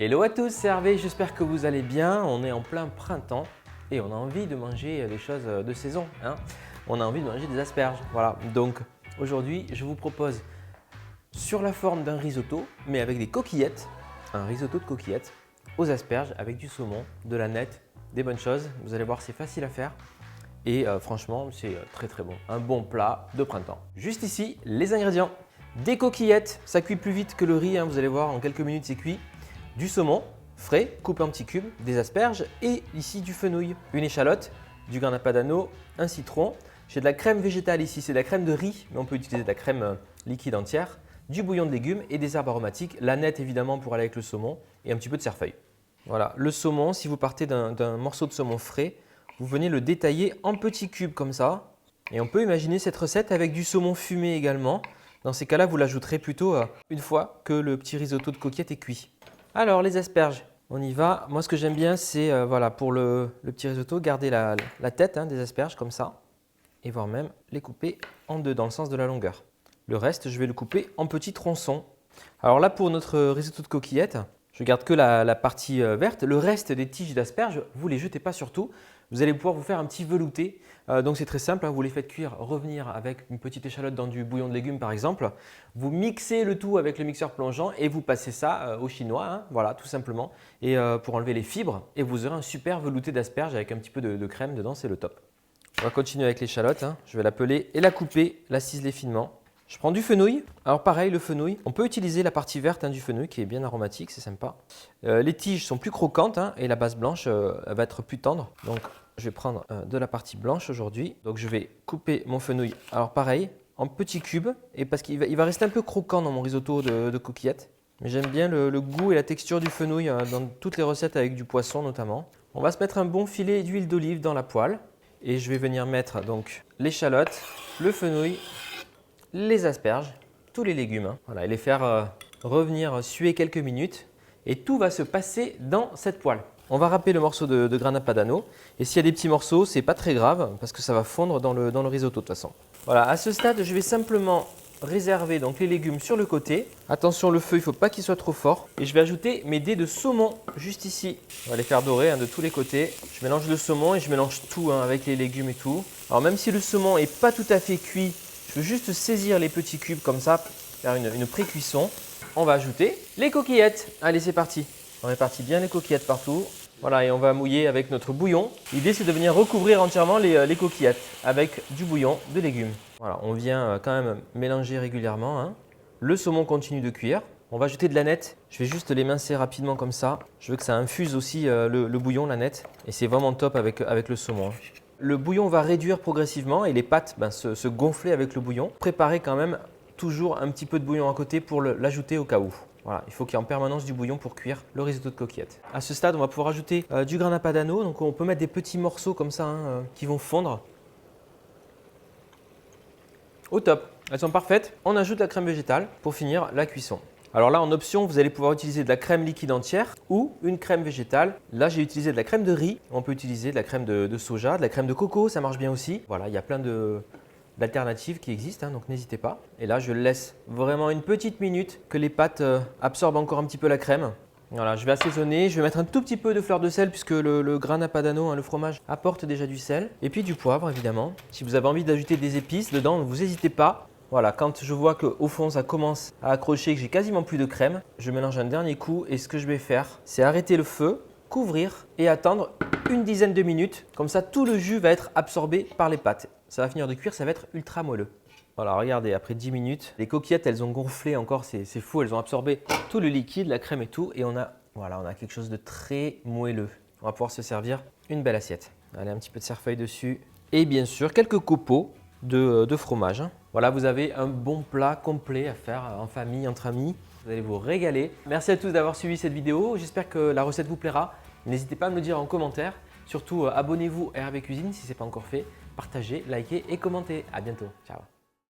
Hello à tous, c'est Hervé, j'espère que vous allez bien. On est en plein printemps et on a envie de manger des choses de saison. On a envie de manger des asperges. Voilà, donc aujourd'hui je vous propose sur la forme d'un risotto, mais avec des coquillettes, un risotto de coquillettes aux asperges avec du saumon, de la nette, des bonnes choses. Vous allez voir, c'est facile à faire. Et franchement, c'est très très bon. Un bon plat de printemps. Juste ici, les ingrédients. Des coquillettes, ça cuit plus vite que le riz, vous allez voir, en quelques minutes c'est cuit. Du saumon frais, coupé en petits cubes, des asperges et ici du fenouil, une échalote, du grana padano, un citron. J'ai de la crème végétale ici, c'est de la crème de riz, mais on peut utiliser de la crème liquide entière, du bouillon de légumes et des herbes aromatiques, la nette évidemment pour aller avec le saumon et un petit peu de cerfeuil. Voilà, le saumon, si vous partez d'un morceau de saumon frais, vous venez le détailler en petits cubes comme ça. Et on peut imaginer cette recette avec du saumon fumé également. Dans ces cas-là, vous l'ajouterez plutôt une fois que le petit risotto de coquillettes est cuit. Alors, les asperges, on y va. Moi, ce que j'aime bien, c'est voilà, pour le petit risotto, garder la tête des asperges comme ça. Et voire même les couper en deux dans le sens de la longueur. Le reste, je vais le couper en petits tronçons. Alors là, pour notre risotto de coquillettes, je garde que la partie verte. Le reste des tiges d'asperges, vous ne les jetez pas surtout. Vous allez pouvoir vous faire un petit velouté. Donc c'est très simple, vous les faites cuire, revenir avec une petite échalote dans du bouillon de légumes par exemple. Vous mixez le tout avec le mixeur plongeant et vous passez ça au chinois, voilà tout simplement. Et pour enlever les fibres, et vous aurez un super velouté d'asperges avec un petit peu de crème dedans, c'est le top. On va continuer avec l'échalote, je vais la peler et la couper, la ciseler finement. Je prends du fenouil. Alors pareil, le fenouil, on peut utiliser la partie verte du fenouil qui est bien aromatique, c'est sympa. Les tiges sont plus croquantes et la base blanche elle va être plus tendre. Donc je vais prendre de la partie blanche aujourd'hui. Donc je vais couper mon fenouil. Alors pareil, en petits cubes, et parce qu'il va rester un peu croquant dans mon risotto de coquillettes. Mais j'aime bien le goût et la texture du fenouil dans toutes les recettes avec du poisson notamment. On va se mettre un bon filet d'huile d'olive dans la poêle. Et je vais venir mettre donc l'échalote, le fenouil, les asperges, tous les légumes, voilà, et les faire revenir suer quelques minutes. Et tout va se passer dans cette poêle. On va râper le morceau de grana padano. Et s'il y a des petits morceaux, ce n'est pas très grave parce que ça va fondre dans le risotto de toute façon. Voilà, à ce stade, je vais simplement réserver donc les légumes sur le côté. Attention, le feu, il ne faut pas qu'il soit trop fort. Et je vais ajouter mes dés de saumon juste ici. On va les faire dorer de tous les côtés. Je mélange le saumon et je mélange tout avec les légumes et tout. Alors même si le saumon n'est pas tout à fait cuit, je veux juste saisir les petits cubes comme ça, faire une pré-cuisson. On va ajouter les coquillettes. Allez, c'est parti. On répartit bien les coquillettes partout. Voilà, et on va mouiller avec notre bouillon. L'idée, c'est de venir recouvrir entièrement les coquillettes avec du bouillon de légumes. Voilà, on vient quand même mélanger régulièrement. Le saumon continue de cuire. On va ajouter de la nette. Je vais juste l'émincer rapidement comme ça. Je veux que ça infuse aussi le bouillon, la nette. Et c'est vraiment top avec le saumon. Le bouillon va réduire progressivement et les pâtes se gonfler avec le bouillon. Préparez quand même toujours un petit peu de bouillon à côté pour l'ajouter au cas où. Voilà, il faut qu'il y ait en permanence du bouillon pour cuire le risotto de coquillettes. À ce stade, on va pouvoir ajouter du grana padano. Donc on peut mettre des petits morceaux comme ça qui vont fondre. Au top, elles sont parfaites. On ajoute la crème végétale pour finir la cuisson. Alors là, en option, vous allez pouvoir utiliser de la crème liquide entière ou une crème végétale. Là, j'ai utilisé de la crème de riz. On peut utiliser de la crème de soja, de la crème de coco, ça marche bien aussi. Voilà, il y a plein d'alternatives qui existent, donc n'hésitez pas. Et là, je laisse vraiment une petite minute que les pâtes absorbent encore un petit peu la crème. Voilà, je vais assaisonner, je vais mettre un tout petit peu de fleur de sel puisque le grana padano, le fromage, apporte déjà du sel. Et puis du poivre, évidemment. Si vous avez envie d'ajouter des épices dedans, vous n'hésitez pas. Voilà, quand je vois qu'au fond, ça commence à accrocher, que j'ai quasiment plus de crème, je mélange un dernier coup et ce que je vais faire, c'est arrêter le feu, couvrir et attendre une dizaine de minutes. Comme ça, tout le jus va être absorbé par les pâtes. Ça va finir de cuire, ça va être ultra moelleux. Voilà, regardez, après 10 minutes, les coquillettes, elles ont gonflé encore, c'est fou, elles ont absorbé tout le liquide, la crème et tout. Et on a quelque chose de très moelleux. On va pouvoir se servir une belle assiette. Allez, un petit peu de cerfeuil dessus. Et bien sûr, quelques copeaux de fromage. Voilà, vous avez un bon plat complet à faire en famille, entre amis. Vous allez vous régaler. Merci à tous d'avoir suivi cette vidéo. J'espère que la recette vous plaira. N'hésitez pas à me le dire en commentaire. Surtout, abonnez-vous à Hervé Cuisine si ce n'est pas encore fait. Partagez, likez et commentez. À bientôt. Ciao.